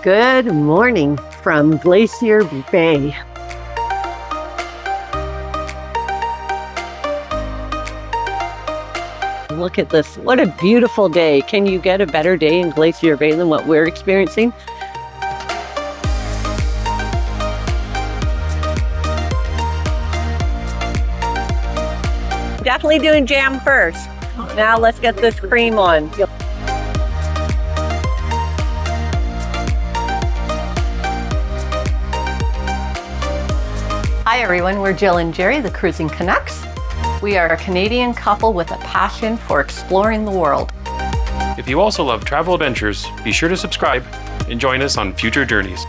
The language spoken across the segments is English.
Good morning from Glacier Bay. Look at this. What a beautiful day. Can you get a better day in Glacier Bay than what we're experiencing? Definitely doing jam first. Now let's get this cream on. Hi everyone, we're Jill and Jerry, the Cruising Canucks. We are a Canadian couple with a passion for exploring the world. If you also love travel adventures, be sure to subscribe and join us on future journeys.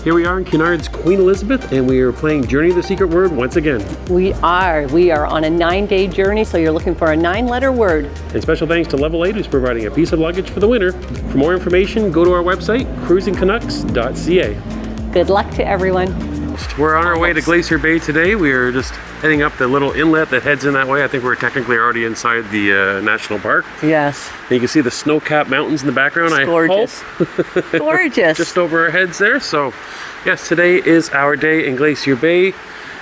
Here we are in Cunard's Queen Elizabeth, and we are playing Journey to the Secret Word once again. We are on a 9-day journey, so you're looking for a 9-letter word. And special thanks to Level 8, who's providing a piece of luggage for the winner. For more information, go to our website, cruisingcanucks.ca. Good luck to everyone. We're on our way to Glacier Bay today. We are just heading up the little inlet that heads in that way. I think we're technically already inside the national park. Yes. And you can see the snow-capped mountains in the background. It's gorgeous. Gorgeous. Just over our heads there. So, yes, today is our day in Glacier Bay.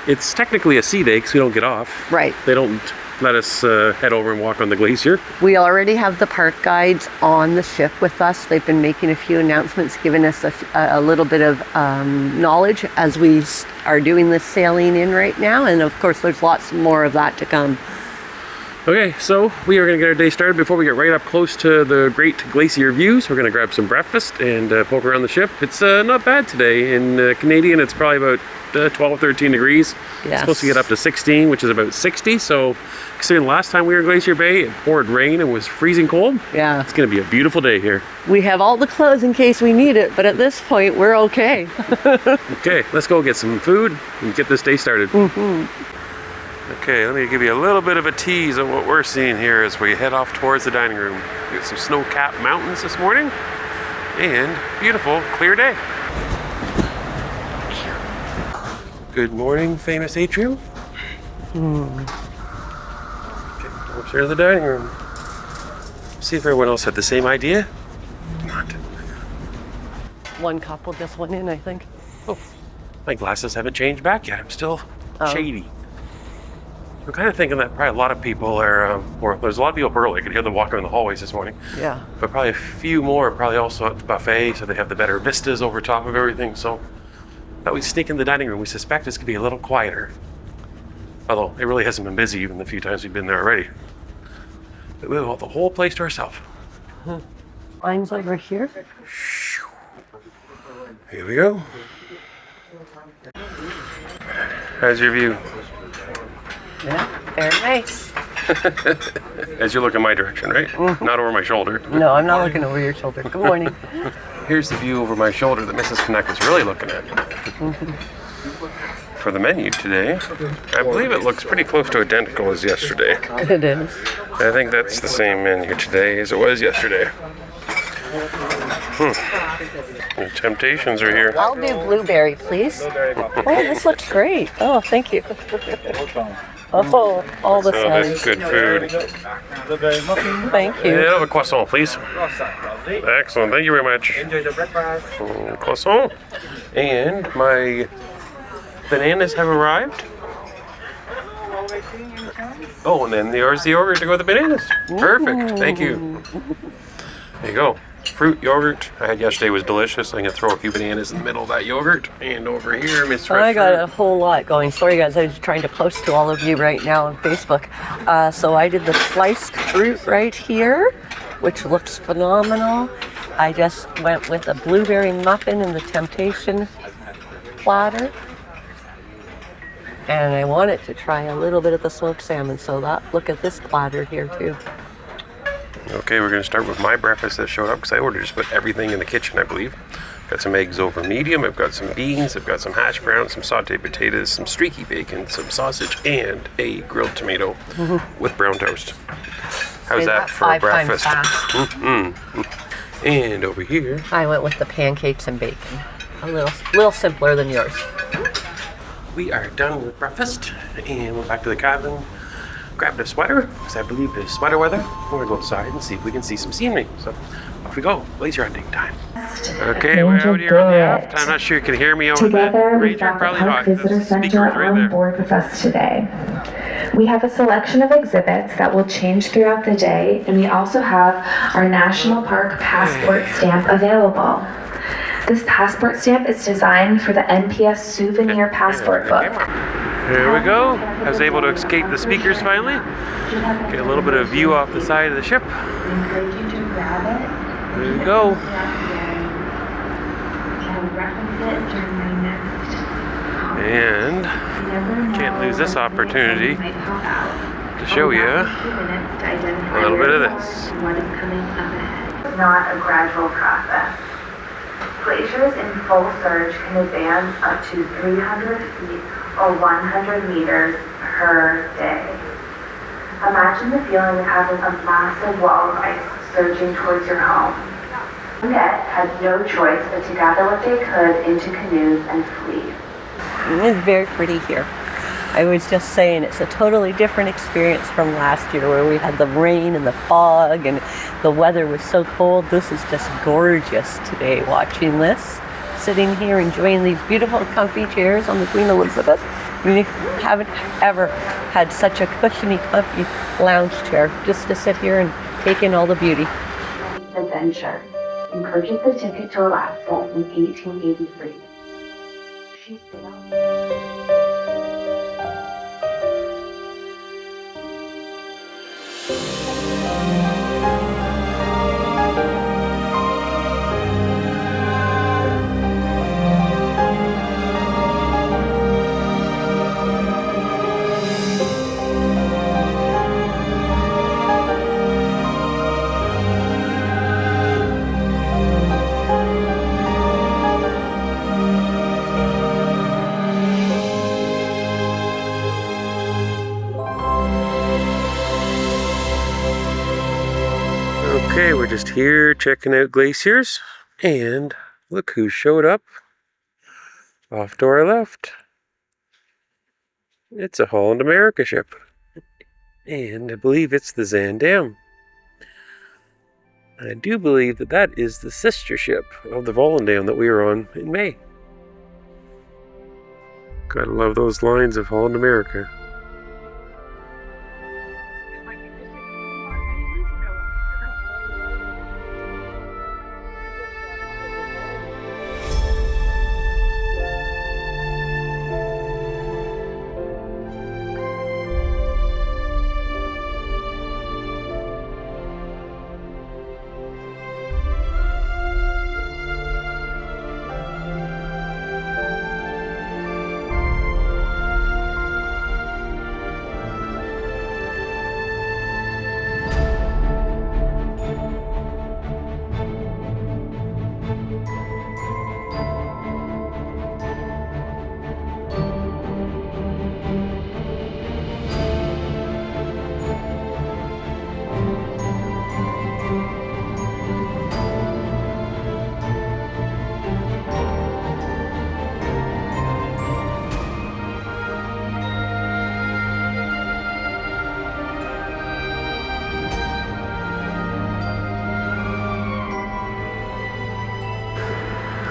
It's technically a sea day because we don't get off. Right. They don't let us head over and walk on the glacier. We already have the park guides on the ship with us. They've been making a few announcements, giving us a little bit of knowledge as we are doing this sailing in right now. And of course, there's lots more of that to come. Okay, so we are going to get our day started. Before we get right up close to the great glacier views, we're going to grab some breakfast and poke around the ship. It's not bad today. In Canadian, it's probably about 12, 13 degrees. Yes. It's supposed to get up to 16, which is about 60. So considering the last time we were in Glacier Bay, it poured rain and was freezing cold. Yeah. It's going to be a beautiful day here. We have all the clothes in case we need it, but at this point, we're okay. Okay, let's go get some food and get this day started. Okay, let me give you a little bit of a tease of what we're seeing here as we head off towards the dining room. We got some snow-capped mountains this morning and beautiful, clear day. Good morning, famous atrium. Okay, upstairs to the dining room. See if everyone else had the same idea. Not. One couple just went in, I think. Oh, my glasses haven't changed back yet. I'm still shady. I'm kind of thinking that probably a lot of people are, or there's a lot of people early. I could hear them walking in the hallways this morning. Yeah. But probably a few more are probably also at the buffet, so they have the better vistas over top of everything. So that we sneak in the dining room. We suspect it's going to be a little quieter. Although it really hasn't been busy even the few times we've been there already. But we have the whole place to ourselves. Mine's over here. Here we go. How's your view? Yeah, very nice. As you look in my direction, right? Mm-hmm. Not over my shoulder. No, I'm not looking over your shoulder. Good morning. Here's the view over my shoulder that Mrs. Canuck is really looking at. For the menu today, I believe it looks pretty close to identical as yesterday. It is. I think that's the same menu today as it was yesterday. The temptations are here. I'll do blueberry, please. Oh, this looks great. Oh, thank you. Oh, all the That's sides. good food. Thank you. Yeah, have a croissant, please. Excellent, thank you very much. Enjoy the breakfast. Croissant. And my bananas have arrived. Oh, and then there's the yogurt to go with the bananas. Perfect, thank you. There you go. Fruit yogurt I had yesterday was delicious. I'm going to throw a few bananas in the middle of that yogurt. And over here, Miss Fresh I got Fruit. a whole lot going. Sorry guys, I was trying to post to all of you right now on Facebook. So I did the sliced fruit right here, which looks phenomenal. I just went with a blueberry muffin in the temptation platter. And I wanted to try a little bit of the smoked salmon, so look at this platter here too. Okay, we're going to start with my breakfast that showed up because I ordered just about everything in the kitchen, I believe. Got some eggs over medium, I've got some beans, I've got some hash browns, some sauteed potatoes, some streaky bacon, some sausage, and a grilled tomato with brown toast. How's that for a breakfast? And over here, I went with the pancakes and bacon. A little simpler than yours. we are done with breakfast and we're back to the cabin. Grabbed a sweater because I believe it's sweater weather. We're going to go outside and see if we can see some scenery. So Off we go. Glacier hunting time. Okay, we're out here on the aft. I'm not sure you can hear me over Together, the we've Ranger. got the Probably Park not. Visitor The Center speaker's right on there. board with us today. We have a selection of exhibits that will change throughout the day, and we also have our National Park Passport Stamp available. This passport stamp is designed for the NPS Souvenir Passport Book. There we go. I was able to escape the speakers finally. Get a little bit of view off the side of the ship. We encourage you to grab it. There we go. And can't lose this opportunity to show you a little bit of this. It's not a gradual process. Glaciers in full surge can advance up to 300 feet or 100 meters per day. Imagine the feeling of having a massive wall of ice surging towards your home. Net had no choice but to gather what they could into canoes and flee. It's very pretty here. I was just saying it's a totally different experience from last year where we had the rain and the fog and the weather was so cold. This is just gorgeous today watching this. Sitting here enjoying these beautiful comfy chairs on the Queen Elizabeth. We haven't ever had such a cushiony, comfy lounge chair just to sit here and take in all the beauty. Adventure and purchased the ticket to Alaska in 1883. She sailed. Okay, we're just here checking out glaciers, and look who showed up off to our left. It's a Holland America ship, and I believe it's the Zandam. I do believe that that is the sister ship of the Volendam that we were on in May. Gotta love those lines of Holland America.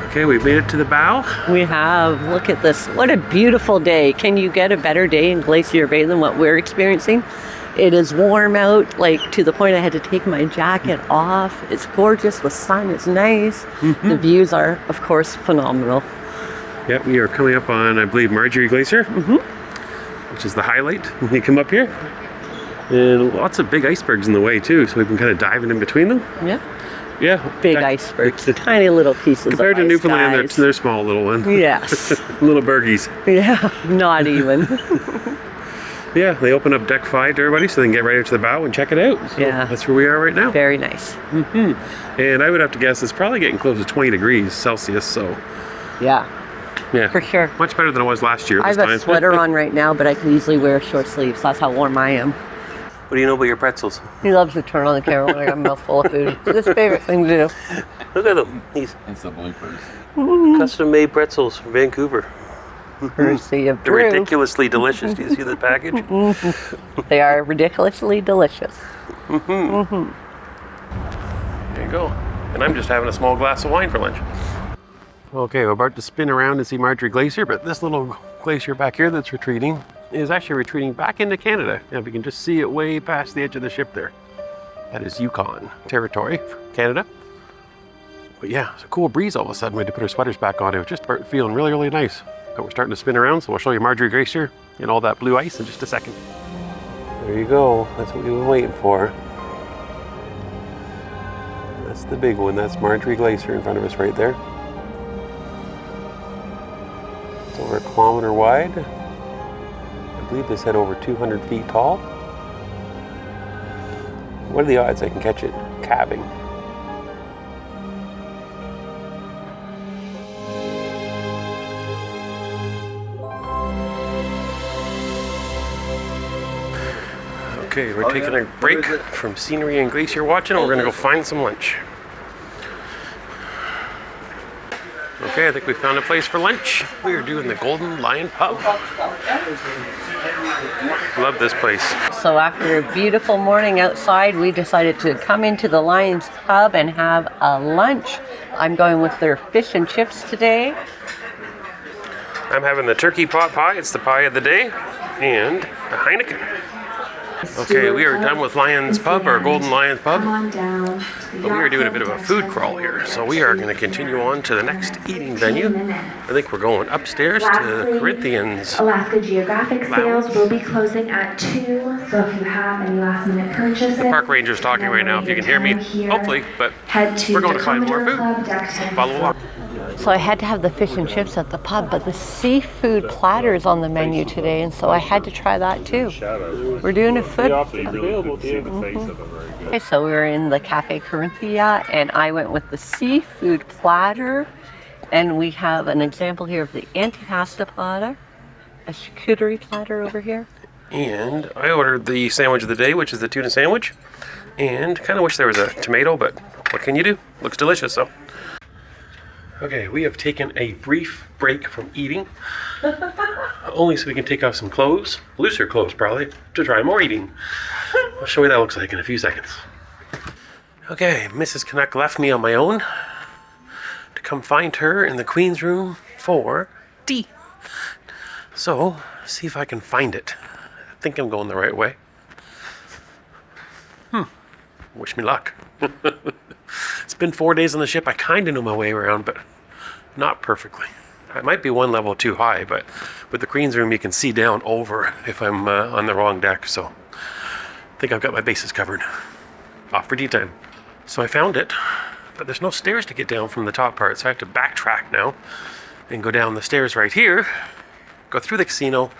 Okay, we've made it to the bow. We have. Look at this. What a beautiful day. Can you get a better day in Glacier Bay than what we're experiencing? It is warm out, like to the point I had to take my jacket off. It's gorgeous. The sun is nice. The views are, of course, phenomenal. Yep, we are coming up on, I believe, Marjorie Glacier, which is the highlight when you come up here. And lots of big icebergs in the way, too, so we've been kind of diving in between them. Yeah. Yeah. Big icebergs. Tiny little pieces Compared of to ice, Newfoundland, guys. they're small little ones. Yes. Little bergies. Yeah, not even. Yeah, they open up deck 5 to everybody so they can get right into the bow and check it out. So Yeah. that's where we are right now. Very nice. And I would have to guess it's probably getting close to 20 degrees Celsius, so Yeah, yeah. for sure. Much better than it was last year I this have time. a sweater on right now, but I can easily wear short sleeves. That's how warm I am. What do you know about your pretzels? He loves to turn on the camera when I got a mouthful of food. It's his favorite thing to do. Look at them. These It's the bloopers. custom-made pretzels from Vancouver. Courtesy of They're Drew. ridiculously delicious. Do you see the package? They are ridiculously delicious. There you go. And I'm just having a small glass of wine for lunch. Okay, we're about to spin around and see Marjorie Glacier, but this little glacier back here that's retreating is actually retreating back into Canada. And we can just see it way past the edge of the ship there. That is Yukon territory, Canada. But yeah, it's a cool breeze all of a sudden. We had to put our sweaters back on. It was just feeling really, really nice. But we're starting to spin around, so we'll show you Marjorie Glacier and all that blue ice in just a second. There you go. That's what we've been waiting for. That's the big one. That's Marjorie Glacier in front of us right there. It's over a kilometer wide. I believe they said over 200 feet tall. What are the odds I can catch it calving? Okay, we're taking a break from scenery and glacier watching, and we're going to go find some lunch. Okay, I think we found a place for lunch. We are doing the Golden Lion Pub. Love this place. So after a beautiful morning outside, we decided to come into the Lion's Pub and have a lunch. I'm going with their fish and chips today. I'm having the turkey pot pie. It's the pie of the day. And a Heineken. Okay, we are done with Lion's Pub, or Golden Lion's Pub. But we are doing a bit of a food crawl here. So we are going to continue on to the next eating venue. I think we're going upstairs to Corinthians. Alaska Geographic sales will be closing at 2, so if you have any last minute purchases. The park ranger's talking right now, if you can hear me, hopefully, but we're going to find more food. Follow along. So I had to have the fish and chips at the pub, but the seafood platter is on the menu today, and so I had to try that too. We're doing a food. Okay, so we were in the Cafe Corinthia, and I went with the seafood platter, and we have an example here of the antipasta platter, a charcuterie platter over here. And I ordered the sandwich of the day, which is the tuna sandwich, and kind of wish there was a tomato, but what can you do? Looks delicious, so. Okay, we have taken a brief break from eating, only so we can take off some clothes, looser clothes probably, to try more eating. I'll show you what that looks like in a few seconds. Okay, Mrs. Canuck left me on my own to come find her in the Queen's room for tea. So, see if I can find it. I think I'm going the right way. Wish me luck. It's been 4 days on the ship. I kind of know my way around, but not perfectly. I might be one level too high, but with the Queen's room, you can see down over if I'm on the wrong deck. So I think I've got my bases covered. Off for tea time. So I found it, but there's no stairs to get down from the top part, so I have to backtrack now and go down the stairs right here, go through the casino,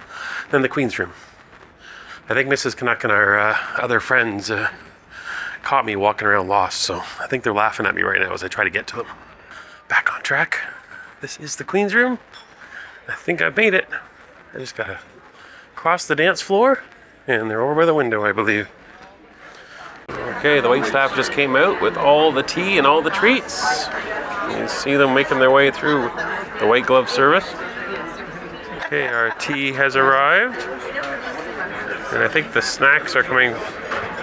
then the Queen's room. I think Mrs. Canuck and our other friends caught me walking around lost, so I think they're laughing at me right now as I try to get to them. Back on track. This is the Queen's room. I think I've made it. I just gotta cross the dance floor, and they're over by the window, I believe. Okay, the wait staff just came out with all the tea and all the treats. You see them making their way through the white glove service. Okay, our tea has arrived, and I think the snacks are coming.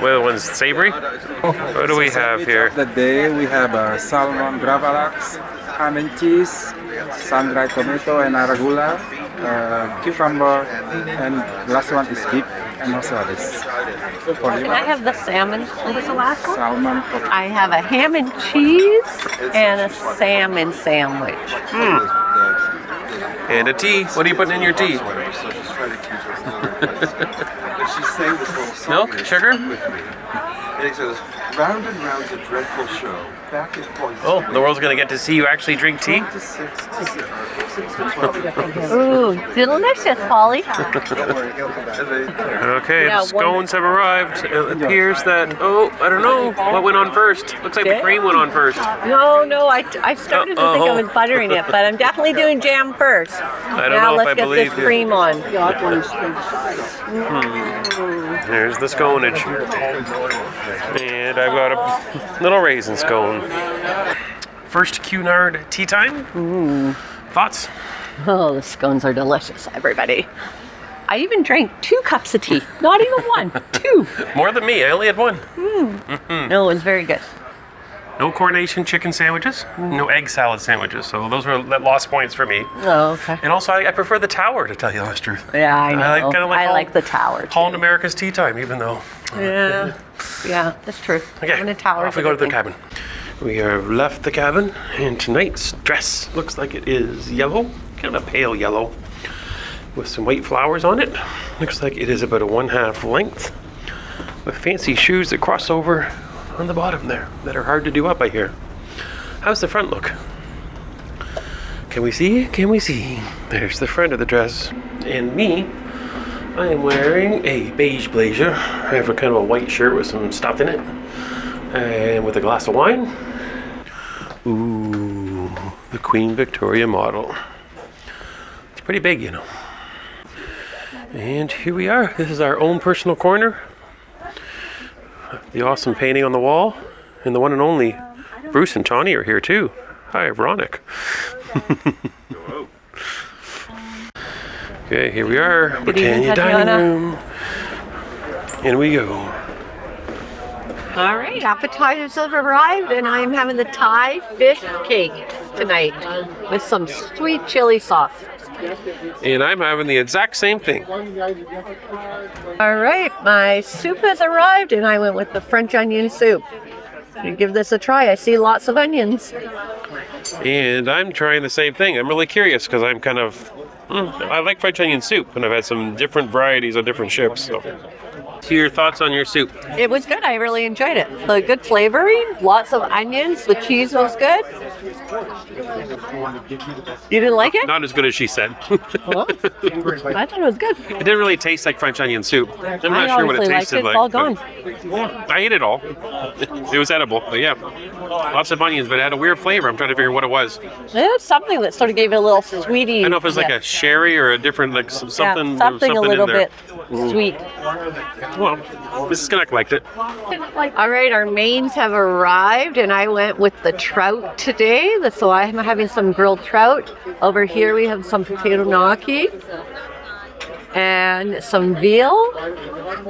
Well, one's savory. What do we have here? The day we have salmon gravlax, ham and cheese, sun-dried tomato and arugula, cucumber, and last one is beef and also this. Can I have the salmon? What was the last one? Salmon. I have a ham and cheese and a salmon sandwich. And a tea. What are you putting in your tea? Milk? Sugar? It says, round and round's a dreadful show. Back in point. Oh, the world's going to get to see you actually drink tea? Ooh, delicious, Polly. Okay, the scones have arrived. It appears that, I don't know what went on first. Looks like the cream went on first. No, I started to think I was buttering it, but I'm definitely doing jam first. I don't know if I believe Let's get this cream on. Here's the sconeage. And I've got a little raisin scone. First Cunard tea time. Thoughts? Oh, the scones are delicious, everybody. I even drank 2 cups of tea. Not even one, 2. More than me. I only had 1. No, it was very good. No coronation chicken sandwiches, no egg salad sandwiches. So those were lost points for me. Oh, okay. And also, I prefer the tower, to tell you the honest truth. Yeah, I know. I like the tower, too. Holland America's tea time, even though. Yeah, that's true. Okay, And a tower. off we go to the cabin. We have left the cabin, and tonight's dress looks like it is yellow, kind of a pale yellow, with some white flowers on it. Looks like it is about a 1/2 length, with fancy shoes that cross over on the bottom there, that are hard to do up, I hear. How's the front look? Can we see? Can we see? There's the front of the dress. And me, I am wearing a beige blazer. I have a kind of a white shirt with some stuff in it, and with a glass of wine. Ooh, the Queen Victoria model. It's pretty big, you know. And here we are. This is our own personal corner. The awesome painting on the wall, and the one and only Bruce and Tawny are here too. Hi, Veronica. Okay, here we are, Britannia dining room. In we go. All right, appetizers have arrived, and I'm having the Thai fish cake tonight with some sweet chili sauce. And I'm having the exact same thing. All right, my soup has arrived, and I went with the French onion soup. You give this a try. I see lots of onions. And I'm trying the same thing. I'm really curious because I'm kind of, I like French onion soup, and I've had some different varieties on different ships. So, your thoughts on your soup? It was good. I really enjoyed it. The good flavoring, lots of onions. The cheese was good. You didn't like it? Not as good as she said. Well, I thought it was good. It didn't really taste like French onion soup. I'm not sure what it tasted like. It's all gone. I ate it all. It was edible, but yeah, lots of onions, but it had a weird flavor. I'm trying to figure what it was. It's something that sort of gave it a little sweetie. I don't know if it was like a sherry or a different, like something. Yeah, something a little bit sweet. Well, Mrs. Canuck liked it. All right, our mains have arrived, and I went with the trout today. So I'm having some grilled trout. Over here we have some potato gnocchi and some veal.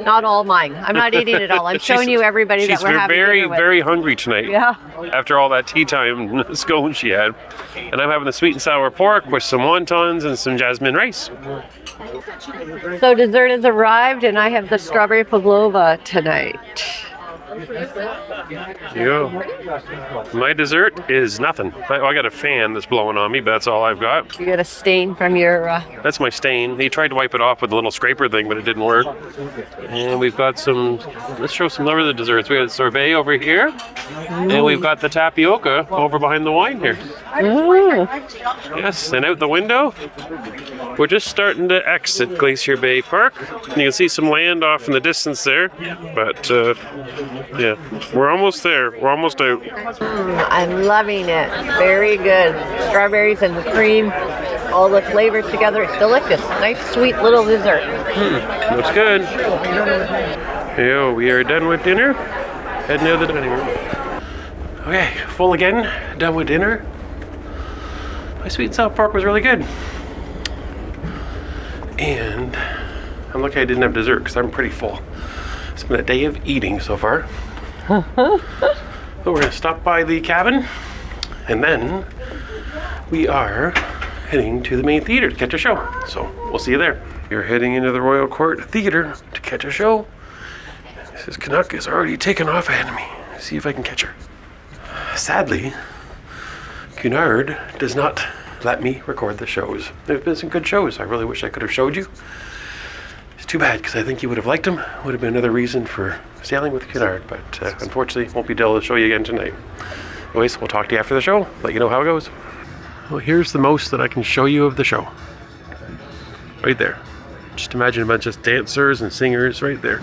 Not all mine. I'm not eating it all. I'm showing you everybody that we're having dinner with. She's very hungry tonight. Yeah. After all that tea time scone she had. And I'm having the sweet and sour pork with some wontons and some jasmine rice. So dessert has arrived, and I have the strawberry pavlova tonight. Yeah. My dessert is nothing. I got a fan that's blowing on me, but that's all I've got. You got a stain from your... That's my stain. He tried to wipe it off with a little scraper thing, but it didn't work. And we've got some... Let's show some other deserts. We got sorbet over here, and we've got the tapioca over behind the wine here. Yes, and out the window, we're just starting to exit Glacier Bay Park. You can see some land off in the distance there, but yeah, we're almost there. We're almost out. I'm loving it. Very good. Strawberries and the cream, all the flavors together. It's delicious. Nice, sweet little dessert. Looks good. Yo, we are done with dinner. Heading out of the dining room. Okay, full again. Done with dinner. My sweet and sour pork was really good. And I'm lucky I didn't have dessert because I'm pretty full. It's been a day of eating so far. So we're going to stop by the cabin, and then we are heading to the main theater to catch a show. So we'll see you there. We're heading into the Royal Court Theater to catch a show. Mrs. Canuck is already taken off ahead of me. Let's see if I can catch her. Sadly, Cunard does not let me record the shows. There's been some good shows. I really wish I could have showed you. It's too bad, because I think you would have liked them. Would have been another reason for sailing with Cunard, but unfortunately won't be able to show you again tonight. Anyways, we'll talk to you after the show, let you know how it goes. Well, here's the most that I can show you of the show. Right there. Just imagine a bunch of dancers and singers right there.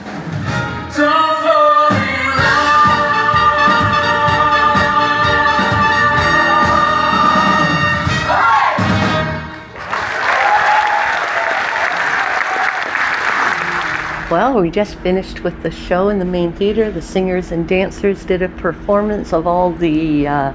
Well, we just finished with the show in the main theater. The singers and dancers did a performance of all the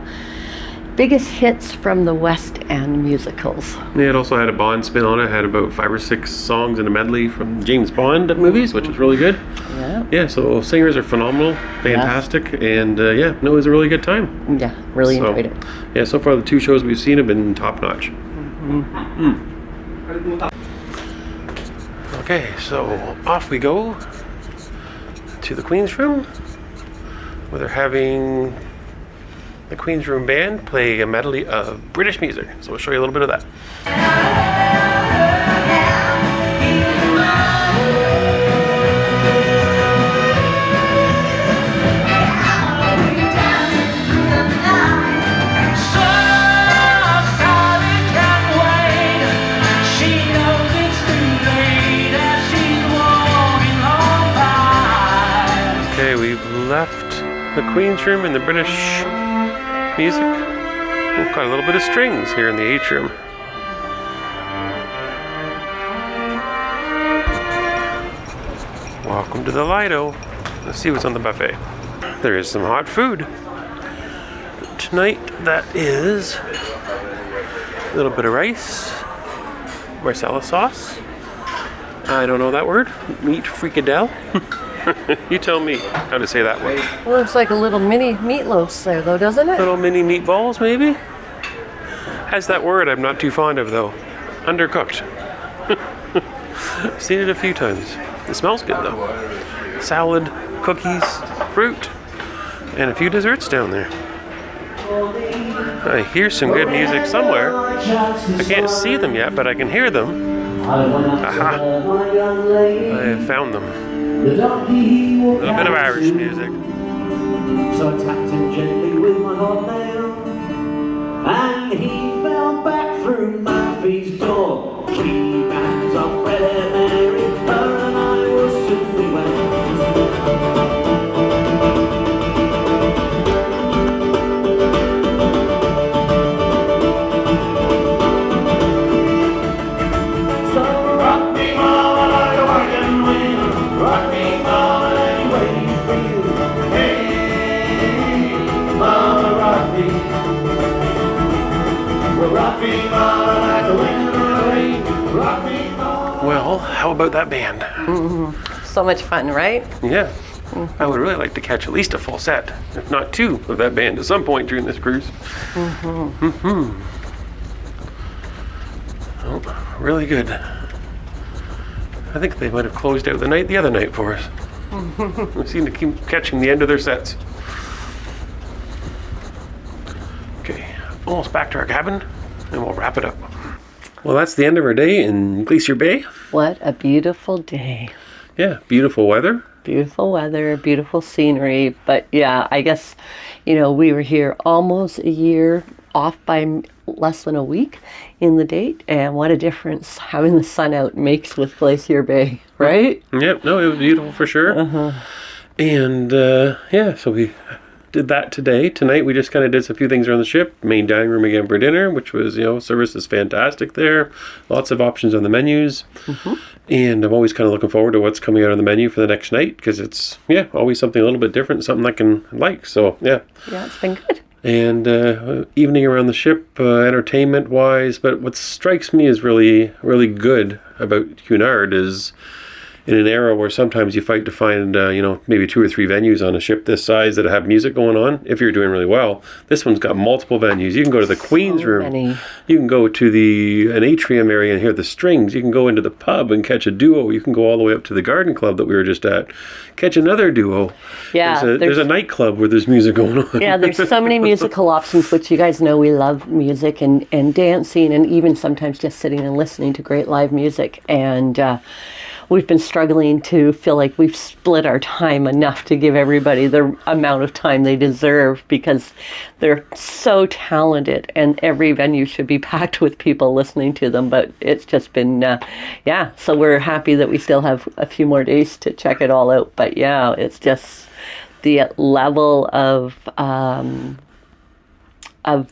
biggest hits from the West End musicals. Yeah, it also had a Bond spin on it. It had about 5 or 6 songs in a medley from James Bond movies, which was really good. Yeah. Yeah, so singers are phenomenal, fantastic, and yeah, no, it was a really good time. Yeah, really enjoyed it. Yeah, so far the 2 shows we've seen have been top notch. Okay, so off we go to the Queen's Room, where they're having the Queen's Room Band play a medley of British music. So we'll show you a little bit of that. Okay, we've left the Queen's Room and the British music. We've got a little bit of strings here in the atrium. Welcome to the Lido. Let's see what's on the buffet. There is some hot food. Tonight, that is a little bit of rice, Marsala sauce. I don't know that word. Meat fricadelle. You tell me how to say that word. It looks like a little mini meatloaf there, though, doesn't it? Little mini meatballs, maybe? Has that word I'm not too fond of, though. Undercooked. I've seen it a few times. It smells good, though. Salad, cookies, fruit, and a few desserts down there. I hear some good music somewhere. I can't see them yet, but I can hear them. Aha! I have found them. A little bit of Irish music. So I tapped him gently with my hotmail, and he fell back through Murphy's door. Key bands of Fred and Mary, her and I will soon be well. So rock me, mama, like a working wind. Rock me, mama, and waiting for you. Hey, mama, rock me. Well, rock me, mama, like the wind and the rain. Rock me, mama. Well, how about that band? So much fun, right? Yeah. I would really like to catch at least a full set, if not 2, of that band at some point during this cruise. Oh, really good. I think they might have closed out the other night for us. We seem to keep catching the end of their sets. Okay, almost back to our cabin, and we'll wrap it up. Well, that's the end of our day in Glacier Bay. What a beautiful day. Yeah, beautiful weather. Beautiful weather, beautiful scenery. But yeah, I guess, we were here almost a year, off by less than a week in the date. And what a difference having the sun out makes with Glacier Bay, right? Yep, no, it was beautiful for sure. And yeah, so we did that today. Tonight we just kind of did a few things around the ship. Main dining room again for dinner, which was, service is fantastic there. Lots of options on the menus. And I'm always kind of looking forward to what's coming out on the menu for the next night, because it's, always something a little bit different, something I can like. So, yeah. Yeah, it's been good. And evening around the ship, entertainment-wise. But what strikes me as really, really good about Cunard is, in an era where sometimes you fight to find, maybe 2 or 3 venues on a ship this size that have music going on, if you're doing really well, this one's got multiple venues. You can go to the Queen's Room. Many. You can go to an atrium area and hear the strings. You can go into the pub and catch a duo. You can go all the way up to the garden club that we were just at, catch another duo. Yeah. There's a nightclub where there's music going on. Yeah, there's so many musical options, which you guys know we love music and dancing, and even sometimes just sitting and listening to great live music. And we've been struggling to feel like we've split our time enough to give everybody the amount of time they deserve, because they're so talented and every venue should be packed with people listening to them. But it's just been, so we're happy that we still have a few more days to check it all out. But yeah, it's just the level of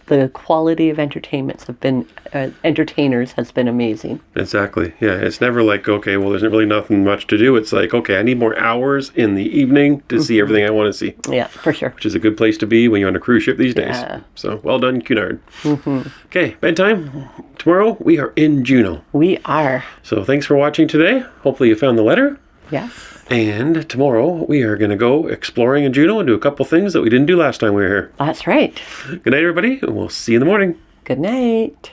the quality of entertainers has been amazing. Exactly. Yeah, it's never like, okay, well, there's really nothing much to do. It's like, okay, I need more hours in the evening to see everything I want to see. Yeah, for sure. Which is a good place to be when you're on a cruise ship these days. Yeah. So, well done, Cunard. Okay, bedtime. Tomorrow, we are in Juneau. We are. So, thanks for watching today. Hopefully you found the letter. Yes. And tomorrow we are going to go exploring in Juneau and do a couple things that we didn't do last time we were here. That's right. Good night, everybody, and we'll see you in the morning. Good night.